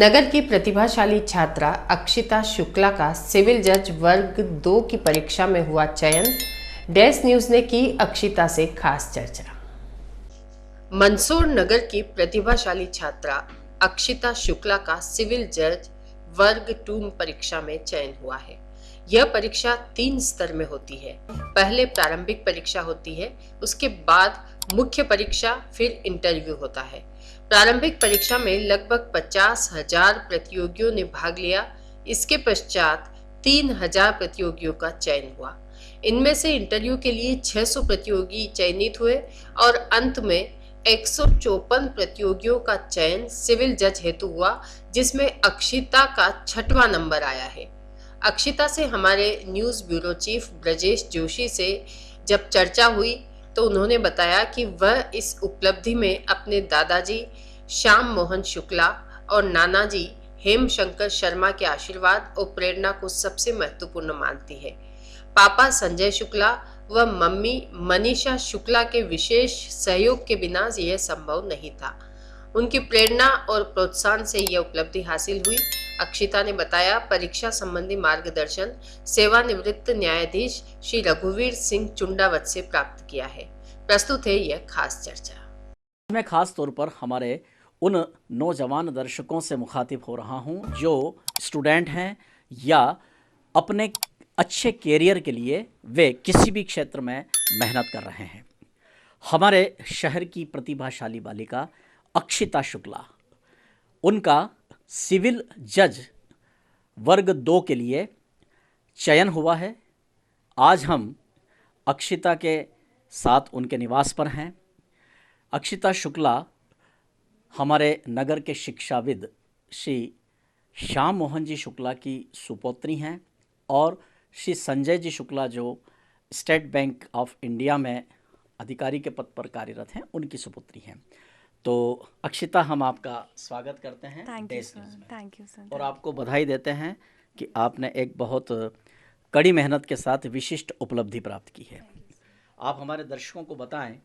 नगर की प्रतिभाशाली छात्रा अक्षिता शुक्ला का सिविल जज वर्ग 2 की परीक्षा में हुआ चयन। डैश न्यूज ने की अक्षिता से खास चर्चा। मंदसौर नगर की प्रतिभाशाली छात्रा अक्षिता शुक्ला का सिविल जज वर्ग 2 परीक्षा में चयन हुआ है। यह परीक्षा 3 स्तर में होती है। पहले प्रारंभिक परीक्षा होती है, उसके बाद मुख्य परीक्षा, फिर इंटरव्यू होता है। प्रारंभिक परीक्षा में लगभग 50,000 प्रतियोगियों ने भाग लिया। इसके पश्चात 3,000 प्रतियोगियों का चयन हुआ। इनमें से इंटरव्यू के लिए 600 प्रतियोगी चयनित हुए और अंत में 154 प्रतियोगियों का चयन सिविल जज हेतु हुआ, जिसमें अक्षिता का 6वां नंबर आया है। अक्षिता से हमारे news bureau chief Brajesh Joshi से जब चर्चा हुई तो उन्होंने बताया कि वह इस उपलब्धि में अपने दादाजी श्याम मोहन शुक्ला और नानाजी हेमशंकर शर्मा के आशीर्वाद और प्रेरणा को सबसे महत्वपूर्ण मानती है। पापा संजय शुक्ला व मम्मी मनीषा शुक्ला के विशेष सहयोग के बिना यह संभव नहीं था। उनकी प्रेरणा और प्रोत्साहन से यह उपलब्धि हासिल हुई। अक्षिता ने बताया, परीक्षा संबंधी मार्गदर्शन सेवानिवृत्त न्यायाधीश श्री रघुवीर सिंह चुंडावत से प्राप्त किया है। प्रस्तुत है यह खास चर्चा। मैं खास तौर पर हमारे उन नौजवान दर्शकों से मुखातिब हो रहा हूं जो स्टूडेंट हैं या अपने अच्छे कैरियर के लिए वे किसी भी क्षेत्र में मेहनत कर रहे हैं। हमारे शहर की प्रतिभाशाली बालिका अक्षिता शुक्ला, उनका सिविल जज वर्ग 2 के लिए चयन हुआ है। आज हम अक्षिता के साथ उनके निवास पर हैं। अक्षिता शुक्ला हमारे नगर के शिक्षाविद श्री श्याम मोहन जी शुक्ला की सुपौत्री हैं और श्री संजय जी शुक्ला जो स्टेट बैंक ऑफ इंडिया में अधिकारी के पद पर कार्यरत हैं, उनकी सुपुत्री हैं। तो अक्षिता, हम आपका स्वागत करते हैं। Thank you sir. और आपको बधाई देते हैं कि आपने एक बहुत कड़ी मेहनत के साथ विशिष्ट उपलब्धि प्राप्त की है। आप हमारे दर्शकों को बताएं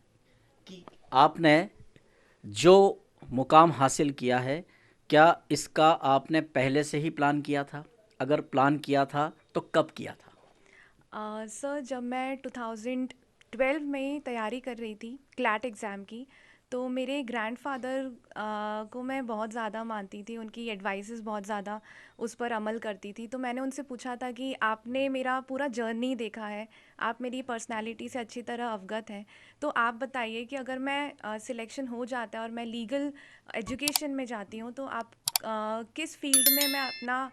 कि आपने जो मुकाम हासिल किया है, क्या इसका आपने पहले से ही प्लान किया था? अगर प्लान किया था तो कब किया था? सर, जब मैं 2012 में तैयारी कर रही थी क्लैट एग्ज़ाम की, तो मेरे ग्रैंडफादर को मैं बहुत ज़्यादा मानती थी, उनकी एडवाइसेस बहुत ज़्यादा उस पर अमल करती थी। तो मैंने उनसे पूछा था कि आपने मेरा पूरा जर्नी देखा है, आप मेरी पर्सनालिटी से अच्छी तरह अवगत हैं, तो आप बताइए कि अगर मैं सिलेक्शन हो जाता है और मैं लीगल एजुकेशन में जाती हूँ, तो आप किस फील्ड में मैं अपना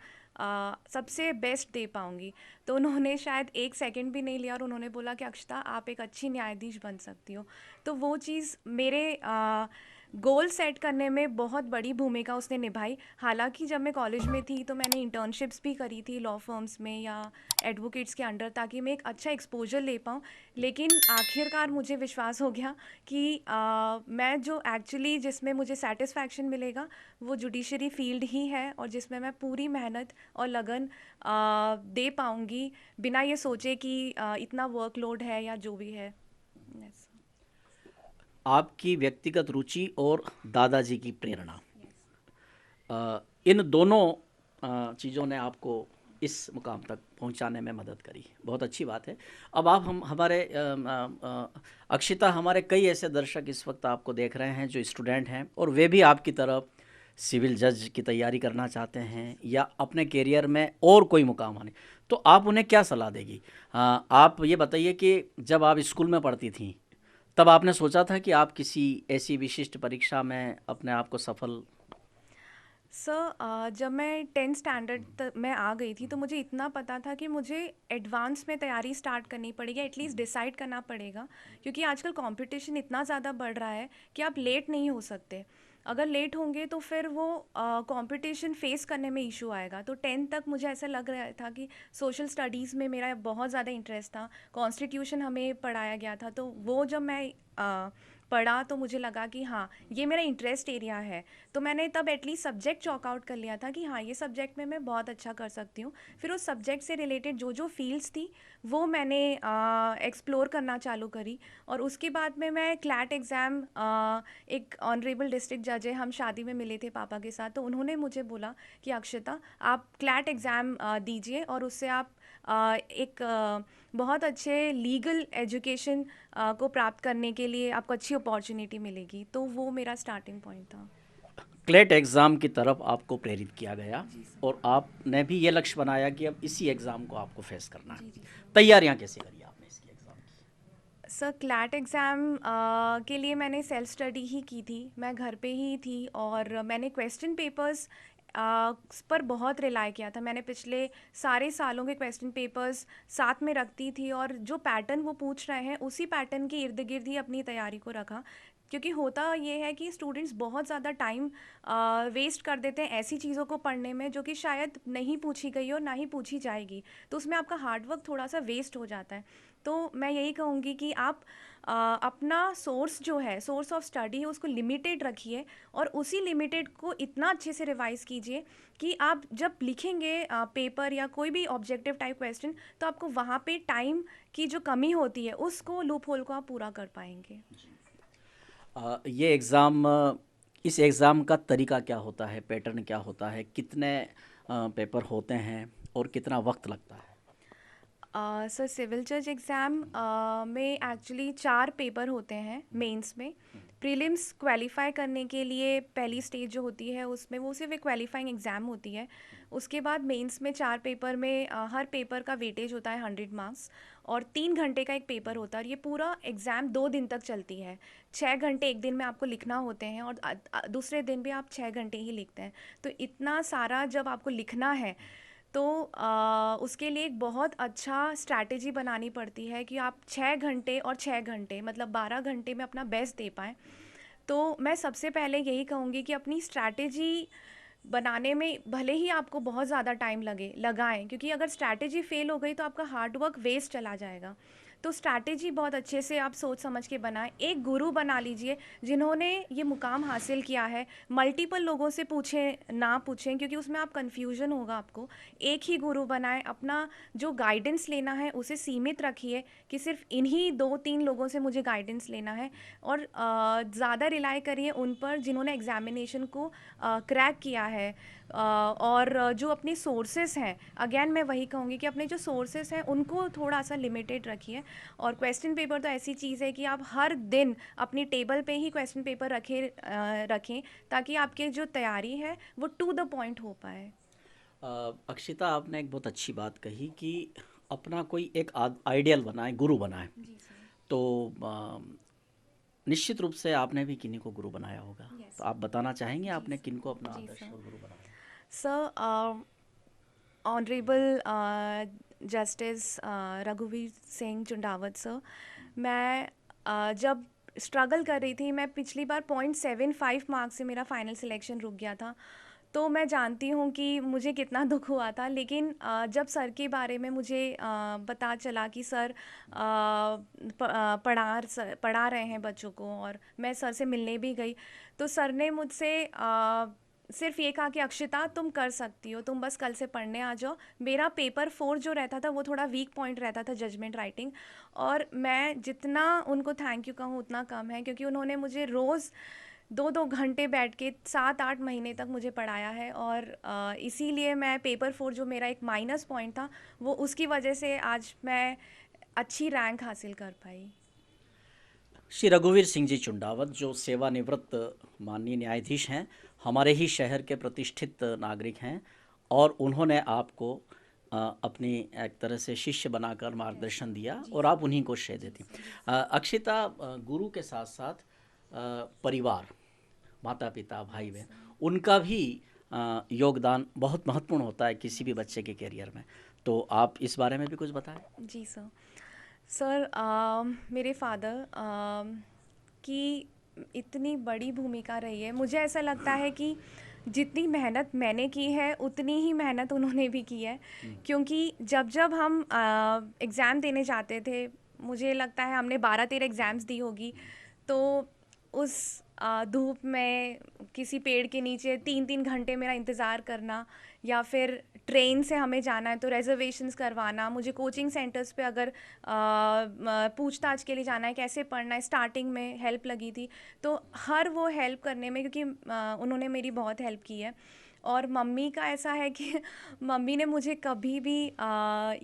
सबसे बेस्ट दे पाऊँगी। तो उन्होंने शायद 1 सेकंड भी नहीं लिया और उन्होंने बोला कि अक्षता, आप एक अच्छी न्यायाधीश बन सकती हो। तो वो चीज़ मेरे गोल सेट करने में बहुत बड़ी भूमिका उसने निभाई। हालांकि जब मैं कॉलेज में थी तो मैंने इंटर्नशिप्स भी करी थी लॉ फर्म्स में या एडवोकेट्स के अंडर, ताकि मैं एक अच्छा एक्सपोजर ले पाऊँ। लेकिन आखिरकार मुझे विश्वास हो गया कि मैं जो एक्चुअली जिसमें मुझे सेटिस्फैक्शन मिलेगा वो जुडिशरी फील्ड ही है, और जिसमें मैं पूरी मेहनत और लगन दे पाऊँगी बिना ये सोचे कि इतना वर्कलोड है या जो भी है। आपकी व्यक्तिगत रुचि और दादाजी की प्रेरणा, इन दोनों चीज़ों ने आपको इस मुकाम तक पहुंचाने में मदद करी। बहुत अच्छी बात है। अब आप हमारे अक्षिता, हमारे कई ऐसे दर्शक इस वक्त आपको देख रहे हैं जो स्टूडेंट हैं और वे भी आपकी तरफ सिविल जज की तैयारी करना चाहते हैं या अपने कैरियर में और कोई मुकाम आने, तो आप उन्हें क्या सलाह देगी? आप ये बताइए कि जब आप स्कूल में पढ़ती थी तब आपने सोचा था कि आप किसी ऐसी विशिष्ट परीक्षा में अपने आप को सफल? सर, जब मैं 10th स्टैंडर्ड तक में आ गई थी तो मुझे इतना पता था कि मुझे एडवांस में तैयारी स्टार्ट करनी पड़ेगी, एटलीस्ट डिसाइड करना पड़ेगा, क्योंकि आजकल कंपटीशन इतना ज़्यादा बढ़ रहा है कि आप लेट नहीं हो सकते। अगर लेट होंगे तो फिर वो कंपटीशन फेस करने में इशू आएगा। तो 10th तक मुझे ऐसा लग रहा था कि सोशल स्टडीज़ में मेरा बहुत ज़्यादा इंटरेस्ट था, कॉन्स्टिट्यूशन हमें पढ़ाया गया था, तो वो जब मैं पढ़ा तो मुझे लगा कि हाँ ये मेरा इंटरेस्ट एरिया है, तो मैंने तब एटलीस्ट सब्जेक्ट चॉक आउट कर लिया था कि हाँ ये सब्जेक्ट में मैं बहुत अच्छा कर सकती हूँ। फिर उस सब्जेक्ट से रिलेटेड जो जो फील्ड्स थी वो मैंने एक्सप्लोर करना चालू करी। और उसके बाद में मैं क्लैट एग्ज़ाम, एक ऑनरेबल डिस्ट्रिक्ट जज है, हम शादी में मिले थे पापा के साथ, तो उन्होंने मुझे बोला कि अक्षिता आप क्लैट एग्ज़ाम दीजिए और उससे आप एक बहुत अच्छे लीगल एजुकेशन को प्राप्त करने के लिए आपको अच्छी अपॉर्चुनिटी मिलेगी। तो वो मेरा स्टार्टिंग पॉइंट था। क्लेट एग्ज़ाम की तरफ आपको प्रेरित किया गया और आपने भी ये लक्ष्य बनाया कि अब इसी एग्ज़ाम को आपको फेस करना है। तैयारियां कैसे करी आपने इसकी एग्ज़ाम की? सर क्लैट एग्ज़ाम के लिए मैंने सेल्फ स्टडी ही की थी, मैं घर पे ही थी और मैंने क्वेश्चन पेपर्स पर बहुत रिलाई किया था। मैंने पिछले सारे सालों के क्वेश्चन पेपर्स साथ में रखती थी और जो पैटर्न वो पूछ रहे हैं उसी पैटर्न के इर्द गिर्द ही अपनी तैयारी को रखा। क्योंकि होता ये है कि स्टूडेंट्स बहुत ज़्यादा टाइम वेस्ट कर देते हैं ऐसी चीज़ों को पढ़ने में जो कि शायद नहीं पूछी गई और ना ही पूछी जाएगी, तो उसमें आपका हार्डवर्क थोड़ा सा वेस्ट हो जाता है। तो मैं यही कहूँगी कि आप अपना सोर्स जो है, सोर्स ऑफ स्टडी है, उसको लिमिटेड रखिए और उसी लिमिटेड को इतना अच्छे से रिवाइज़ कीजिए कि आप जब लिखेंगे पेपर या कोई भी ऑब्जेक्टिव टाइप क्वेश्चन, तो आपको वहाँ पे टाइम की जो कमी होती है उसको लूप होल को आप पूरा कर पाएंगे। ये एग्ज़ाम, इस एग्ज़ाम का तरीका क्या होता है, पैटर्न क्या होता है, कितने पेपर होते हैं और कितना वक्त लगता है? सर सिविल जज एग्ज़ाम में एक्चुअली 4 पेपर होते हैं मेंस में। प्रीलिम्स क्वालिफाई करने के लिए पहली स्टेज जो होती है उसमें वो सिर्फ एक क्वालिफाइंग एग्ज़ाम होती है। उसके बाद मेंस में 4 पेपर में हर पेपर का वेटेज होता है 100 मार्क्स और 3 घंटे का एक पेपर होता है और ये पूरा एग्ज़ाम 2 दिन तक चलती है। 6 घंटे एक दिन में आपको लिखना होते हैं और दूसरे दिन भी आप 6 घंटे ही लिखते हैं। तो इतना सारा जब आपको लिखना है तो उसके लिए एक बहुत अच्छा स्ट्रैटेजी बनानी पड़ती है कि आप 6 घंटे और 6 घंटे मतलब 12 घंटे में अपना बेस्ट दे पाएँ। तो मैं सबसे पहले यही कहूँगी कि अपनी स्ट्रैटेजी बनाने में भले ही आपको बहुत ज़्यादा टाइम लगाएं, क्योंकि अगर स्ट्रैटेजी फेल हो गई तो आपका हार्ड वर्क वेस्ट चला जाएगा। तो स्ट्रैटेजी बहुत अच्छे से आप सोच समझ के बनाएं। एक गुरु बना लीजिए जिन्होंने ये मुकाम हासिल किया है। मल्टीपल लोगों से ना पूछें क्योंकि उसमें आप कन्फ्यूजन होगा आपको। एक ही गुरु बनाएं। अपना जो गाइडेंस लेना है उसे सीमित रखिए कि सिर्फ इन्हीं 2-3 लोगों से मुझे गाइडेंस लेना है और ज़्यादा रिलाई करिए उन पर जिन्होंने एग्जामिनेशन को क्रैक किया है। और जो अपने सोर्सेस हैं, अगेन मैं वही कहूँगी कि अपने जो सोर्सेस हैं उनको थोड़ा सा लिमिटेड रखिए। और क्वेश्चन पेपर तो ऐसी चीज़ है कि आप हर दिन अपनी टेबल पे ही क्वेश्चन पेपर रखें ताकि आपके जो तैयारी है वो टू द पॉइंट हो पाए। अक्षिता, आपने एक बहुत अच्छी बात कही कि अपना कोई एक आइडियल बनाए, गुरु बनाए। जी सर। तो निश्चित रूप से आपने भी किन्हीं को गुरु बनाया होगा। Yes. तो आप बताना चाहेंगे आपने किनको अपना जी आदर्श सर। और गुरु बनाया? सर ऑनरेबल जस्टिस रघुवीर सिंह चुंडावत सर, मैं जब स्ट्रगल कर रही थी, मैं पिछली बार 0.75 मार्क्स से मेरा फाइनल सिलेक्शन रुक गया था, तो मैं जानती हूँ कि मुझे कितना दुख हुआ था। लेकिन जब सर के बारे में मुझे पता चला कि सर पढ़ा रहे हैं बच्चों को और मैं सर से मिलने भी गई, तो सर ने मुझसे सिर्फ ये कहा कि अक्षिता तुम कर सकती हो, तुम बस कल से पढ़ने आ जाओ। मेरा पेपर 4 जो रहता था वो थोड़ा वीक पॉइंट रहता था, जजमेंट राइटिंग, और मैं जितना उनको थैंक यू कहूँ उतना कम है क्योंकि उन्होंने मुझे रोज़ 2-2 घंटे बैठ के 7-8 महीने तक मुझे पढ़ाया है। और इसीलिए मैं पेपर 4 जो मेरा एक माइनस पॉइंट था वो उसकी वजह से आज मैं अच्छी रैंक हासिल कर पाई। श्री रघुवीर सिंह जी चुंडावत जो सेवानिवृत्त माननीय न्यायाधीश हैं, हमारे ही शहर के प्रतिष्ठित नागरिक हैं और उन्होंने आपको अपनी एक तरह से शिष्य बनाकर मार्गदर्शन दिया और आप उन्हीं को श्रेय देती। अक्षिता, गुरु के साथ साथ परिवार, माता पिता, भाई बहन, उनका भी योगदान बहुत महत्वपूर्ण होता है किसी भी बच्चे के करियर में। तो आप इस बारे में भी कुछ बताएं। जी सर। सर मेरे फादर की इतनी बड़ी भूमिका रही है। मुझे ऐसा लगता है कि जितनी मेहनत मैंने की है उतनी ही मेहनत उन्होंने भी की है, क्योंकि जब जब हम एग्ज़ाम देने जाते थे, मुझे लगता है हमने 12-13 एग्ज़ाम्स दी होगी, तो उस धूप में किसी पेड़ के नीचे 3-3 घंटे मेरा इंतज़ार करना, या फिर ट्रेन से हमें जाना है तो रिजर्वेशंस करवाना, मुझे कोचिंग सेंटर्स पे अगर पूछताछ के लिए जाना है कैसे पढ़ना है, स्टार्टिंग में हेल्प लगी थी। तो हर वो हेल्प करने में, क्योंकि उन्होंने मेरी बहुत हेल्प की है। और मम्मी का ऐसा है कि मम्मी ने मुझे कभी भी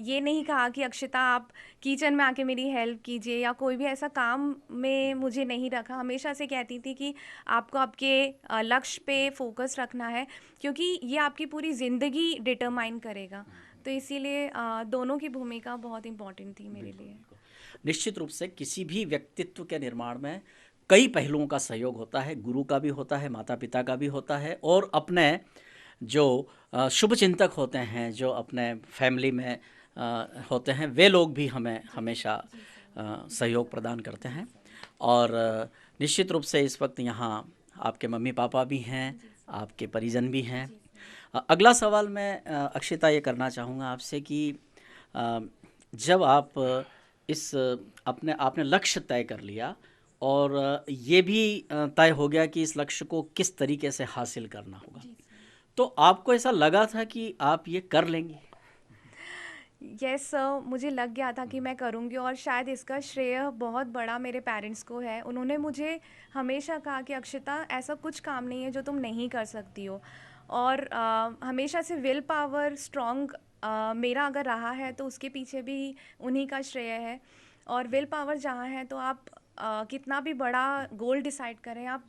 ये नहीं कहा कि अक्षिता आप किचन में आके मेरी हेल्प कीजिए, या कोई भी ऐसा काम में मुझे नहीं रखा। हमेशा से कहती थी कि आपको आपके लक्ष्य पे फोकस रखना है, क्योंकि ये आपकी पूरी ज़िंदगी डिटरमाइन करेगा। तो इसीलिए दोनों की भूमिका बहुत इम्पोर्टेंट थी मेरे लिए। निश्चित रूप से किसी भी व्यक्तित्व के निर्माण में कई पहलुओं का सहयोग होता है, गुरु का भी होता है, माता पिता का भी होता है, और अपने जो शुभ चिंतक होते हैं, जो अपने फैमिली में होते हैं, वे लोग भी हमें हमेशा सहयोग प्रदान करते हैं। और निश्चित रूप से इस वक्त यहाँ आपके मम्मी पापा भी हैं, आपके परिजन भी हैं। अगला सवाल मैं अक्षिता ये करना चाहूँगा आपसे कि जब आप इस आपने लक्ष्य तय कर लिया और ये भी तय हो गया कि इस लक्ष्य को किस तरीके से हासिल करना होगा, तो आपको ऐसा लगा था कि आप ये कर लेंगी? यस सर, मुझे लग गया था कि मैं करूँगी, और शायद इसका श्रेय बहुत बड़ा मेरे पेरेंट्स को है। उन्होंने मुझे हमेशा कहा कि अक्षिता, ऐसा कुछ काम नहीं है जो तुम नहीं कर सकती हो। और हमेशा से विल पावर स्ट्रॉन्ग मेरा अगर रहा है तो उसके पीछे भी उन्हीं का श्रेय है। और विल पावर जहाँ है तो आप कितना भी बड़ा गोल डिसाइड करें, आप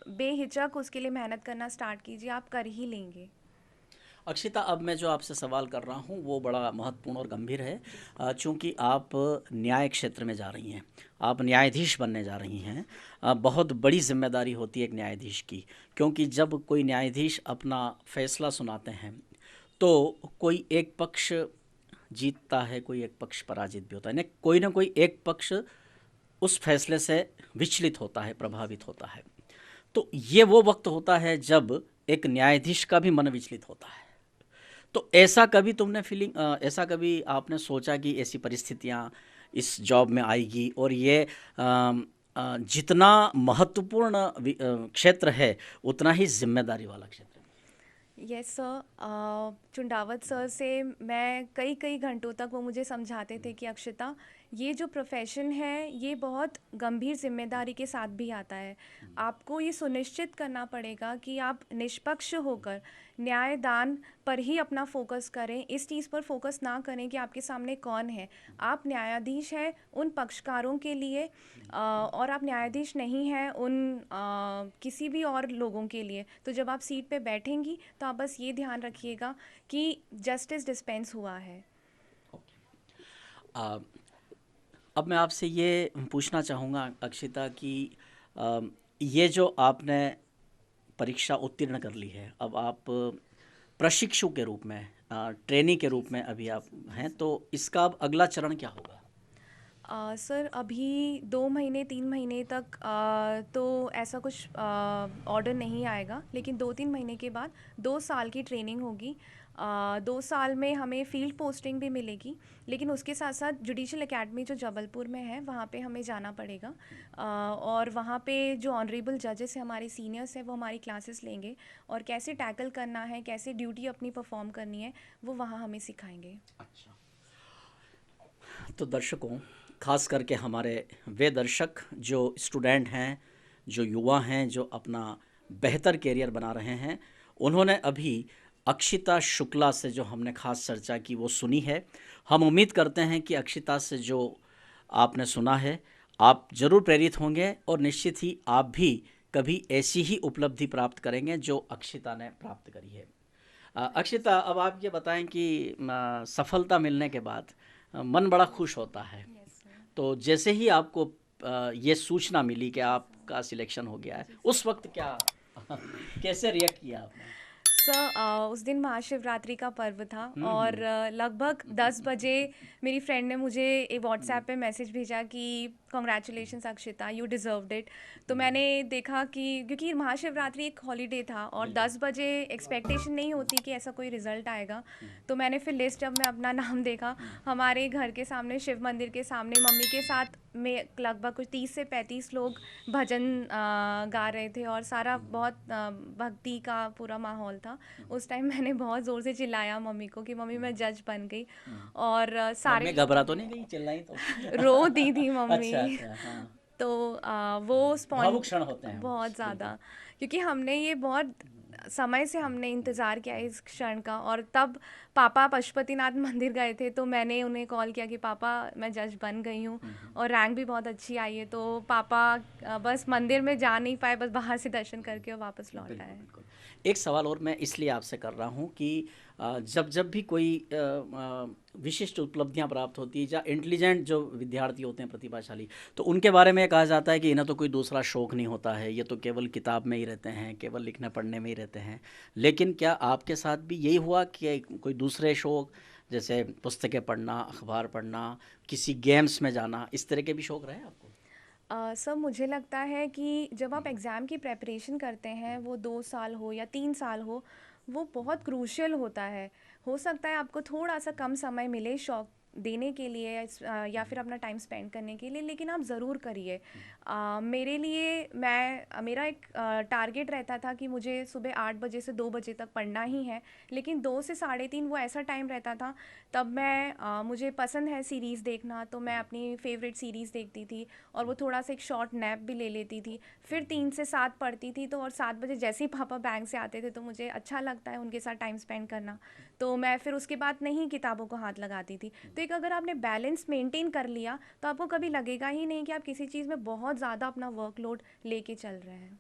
बेहिचक उसके लिए मेहनत करना स्टार्ट कीजिए, आप कर ही लेंगे। अक्षिता, अब मैं जो आपसे सवाल कर रहा हूँ वो बड़ा महत्वपूर्ण और गंभीर है, चूँकि आप न्याय क्षेत्र में जा रही हैं, आप न्यायाधीश बनने जा रही हैं। बहुत बड़ी जिम्मेदारी होती है एक न्यायाधीश की, क्योंकि जब कोई न्यायाधीश अपना फैसला सुनाते हैं तो कोई एक पक्ष जीतता है, कोई एक पक्ष पराजित भी होता है, ना कोई एक पक्ष उस फैसले से विचलित होता है, प्रभावित होता है। तो ये वो वक्त होता है जब एक न्यायाधीश का भी मन विचलित होता है। तो ऐसा कभी ऐसा कभी आपने सोचा कि ऐसी परिस्थितियां इस जॉब में आएगी, और ये जितना महत्वपूर्ण क्षेत्र है उतना ही जिम्मेदारी वाला क्षेत्र है? यस सर, चुंडावत सर से मैं कई कई घंटों तक वो मुझे समझाते थे कि अक्षिता, ये जो प्रोफेशन है ये बहुत गंभीर जिम्मेदारी के साथ भी आता है। आपको ये सुनिश्चित करना पड़ेगा कि आप निष्पक्ष होकर न्यायदान पर ही अपना फोकस करें, इस चीज़ पर फोकस ना करें कि आपके सामने कौन है। आप न्यायाधीश हैं उन पक्षकारों के लिए, और आप न्यायाधीश नहीं हैं उन किसी भी और लोगों के लिए। तो जब आप सीट पे बैठेंगी तो आप बस ये ध्यान रखिएगा कि जस्टिस डिस्पेंस हुआ है। आ, अब मैं आपसे ये पूछना चाहूँगा अक्षिता कि ये जो आपने परीक्षा उत्तीर्ण कर ली है, अब आप प्रशिक्षु के रूप में, ट्रेनी के रूप में अभी आप हैं, तो इसका अब अगला चरण क्या होगा? सर, अभी 2 महीने 3 महीने तक तो ऐसा कुछ ऑर्डर नहीं आएगा, लेकिन 2-3 महीने के बाद 2 साल की ट्रेनिंग होगी। 2 साल में हमें फील्ड पोस्टिंग भी मिलेगी, लेकिन उसके साथ साथ जुडिशल एकेडमी जो जबलपुर में है वहाँ पे हमें जाना पड़ेगा। और वहाँ पे जो ऑनरेबल जजेस हैं, हमारे सीनियर्स हैं, वो हमारी क्लासेस लेंगे, और कैसे टैकल करना है, कैसे ड्यूटी अपनी परफॉर्म करनी है, वो वहाँ हमें सिखाएंगे। अच्छा, तो दर्शकों, खास करके हमारे वे दर्शक जो स्टूडेंट हैं, जो युवा हैं, जो अपना बेहतर कैरियर बना रहे हैं, उन्होंने अभी अक्षिता शुक्ला से जो हमने खास चर्चा की वो सुनी है। हम उम्मीद करते हैं कि अक्षिता से जो आपने सुना है आप ज़रूर प्रेरित होंगे, और निश्चित ही आप भी कभी ऐसी ही उपलब्धि प्राप्त करेंगे जो अक्षिता ने प्राप्त करी है। अक्षिता, अब आप ये बताएं कि सफलता मिलने के बाद मन बड़ा खुश होता है, तो जैसे ही आपको ये सूचना मिली कि आपका सिलेक्शन हो गया है, उस वक्त क्या कैसे रिएक्ट किया आपने? सर, उस दिन महाशिवरात्रि का पर्व था, और लगभग 10 बजे मेरी फ्रेंड ने मुझे एक व्हाट्सएप पे मैसेज भेजा कि congratulations Akshita, you deserved it. तो मैंने देखा कि क्योंकि महाशिवरात्रि एक हॉलीडे था और 10 बजे एक्सपेक्टेशन नहीं होती कि ऐसा कोई रिजल्ट आएगा, तो मैंने फिर लिस्ट जब मैं अपना नाम देखा, हमारे घर के सामने शिव मंदिर के सामने मम्मी के साथ में लगभग कुछ 30 से 35 लोग भजन गा रहे थे और सारा बहुत भक्ति का पूरा माहौल था। उस टाइम मैंने बहुत ज़ोर से चिल्लाया मम्मी को कि मम्मी मैं जज बन गई, और सारे मैं घबरा तो नहीं गई चिल्लाई तो? रो दी थी मम्मी। अच्छा अच्छा, हाँ। तो वो भावुक क्षण होते हैं बहुत ज़्यादा, क्योंकि हमने ये बहुत समय से हमने इंतज़ार किया इस क्षण का। और तब पापा पशुपतिनाथ मंदिर गए थे, तो मैंने उन्हें कॉल किया कि पापा मैं जज बन गई हूँ और रैंक भी बहुत अच्छी आई है। तो पापा बस मंदिर में जा नहीं पाए, बस बाहर से दर्शन करके और वापस लौट आए। बिल्कुल। एक सवाल और मैं इसलिए आपसे कर रहा हूँ कि जब जब भी कोई विशिष्ट उपलब्धियां प्राप्त होती है या इंटेलिजेंट जो विद्यार्थी होते हैं प्रतिभाशाली, तो उनके बारे में कहा जाता है कि इन्हें तो कोई दूसरा शौक़ नहीं होता है, ये तो केवल किताब में ही रहते हैं, केवल लिखने पढ़ने में ही रहते हैं। लेकिन क्या आपके साथ भी यही हुआ कि कोई दूसरे शौक़ जैसे पुस्तकें पढ़ना, अखबार पढ़ना, किसी गेम्स में जाना, इस तरह के भी शौक़ रहे आपको? सर मुझे लगता है कि जब आप एग्ज़ाम की प्रेपरेशन करते हैं, वो 2 साल हो या 3 साल हो, वो बहुत क्रूशियल होता है। हो सकता है आपको थोड़ा सा कम समय मिले शौक देने के लिए या फिर अपना टाइम स्पेंड करने के लिए, लेकिन आप ज़रूर करिए। मेरे लिए मेरा एक टारगेट रहता था कि मुझे सुबह 8 बजे से 2 बजे तक पढ़ना ही है, लेकिन 2 से 3:30 वो ऐसा टाइम रहता था। तब मुझे पसंद है सीरीज़ देखना, तो मैं अपनी फेवरेट सीरीज़ देखती थी और वो थोड़ा सा एक शॉर्ट नैप भी ले लेती थी। फिर 3 से 7 पढ़ती थी, तो और 7 बजे जैसे ही पापा बैंक से आते थे, तो मुझे अच्छा लगता है उनके साथ टाइम स्पेंड करना, तो मैं फिर उसके बाद नहीं किताबों को हाथ लगाती थी। तो एक अगर आपने बैलेंस मेंटेन कर लिया, तो आपको कभी लगेगा ही नहीं कि आप किसी चीज़ में बहुत ज़्यादा अपना वर्कलोड लेके चल रहे हैं।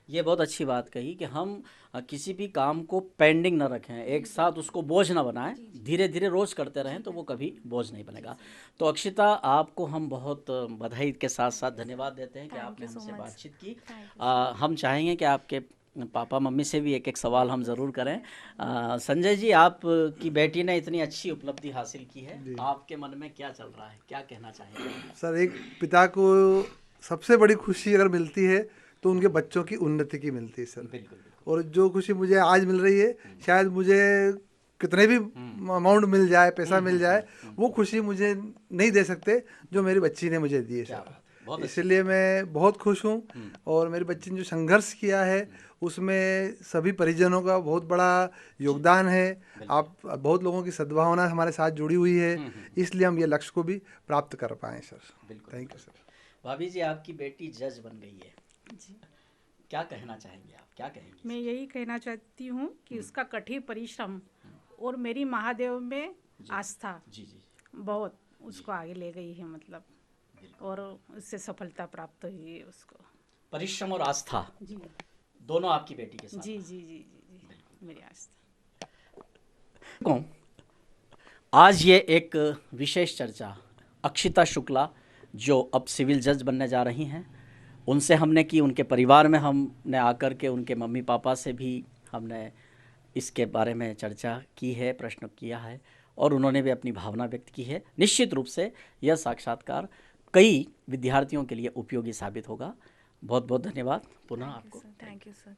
ये बहुत अच्छी बात कही कि हम किसी भी काम को पेंडिंग ना रखें, एक साथ उसको बोझ ना बनाएं, धीरे धीरे रोज़ करते रहें तो वो कभी बोझ नहीं बनेगा। तो अक्षिता, आपको हम बहुत बधाई के साथ साथ धन्यवाद देते हैं कि आपने हमसे बातचीत की। हम चाहेंगे कि आपके पापा मम्मी से भी एक एक सवाल हम ज़रूर करें। संजय जी, आप की बेटी ने इतनी अच्छी उपलब्धि हासिल की है, आपके मन में क्या चल रहा है, क्या कहना चाहेंगे? सर, एक पिता को सबसे बड़ी खुशी अगर मिलती है तो उनके बच्चों की उन्नति की मिलती है सर। बिल्कुल। और जो खुशी मुझे आज मिल रही है, शायद मुझे कितने भी अमाउंट मिल जाए, पैसा मिल जाए, वो खुशी मुझे नहीं दे सकते जो मेरी बच्ची ने मुझे दी है सर। इसलिए मैं बहुत खुश हूँ। और मेरी बच्ची ने जो संघर्ष किया है, उसमें सभी परिजनों का बहुत बड़ा योगदान है। आप बहुत लोगों की सद्भावना हमारे साथ जुड़ी हुई है, इसलिए हम ये लक्ष्य को भी प्राप्त कर पाएँ सर। Thank you sir. भाभी जी, आपकी बेटी जज बन गई है जी, क्या कहना चाहेंगे आप, क्या कहेंगे? मैं यही कहना चाहती हूँ कि उसका कठिन परिश्रम और मेरी महादेव में आस्था जी जी बहुत उसको आगे ले गई है, मतलब, और उससे सफलता प्राप्त हुई है उसको। परिश्रम और आस्था जी दोनों आपकी बेटी के साथ? जी जी जी जी जी, मेरी आस्था। कौन आज ये एक विशेष चर्चा अक्षिता शुक्ला जो अब सिविल जज बनने जा रही हैं, उनसे हमने की। उनके परिवार में हमने आकर के उनके मम्मी पापा से भी हमने इसके बारे में चर्चा की है, प्रश्न किया है, और उन्होंने भी अपनी भावना व्यक्त की है। निश्चित रूप से यह साक्षात्कार कई विद्यार्थियों के लिए उपयोगी साबित होगा। बहुत बहुत धन्यवाद पुनः आपको। Thank you sir.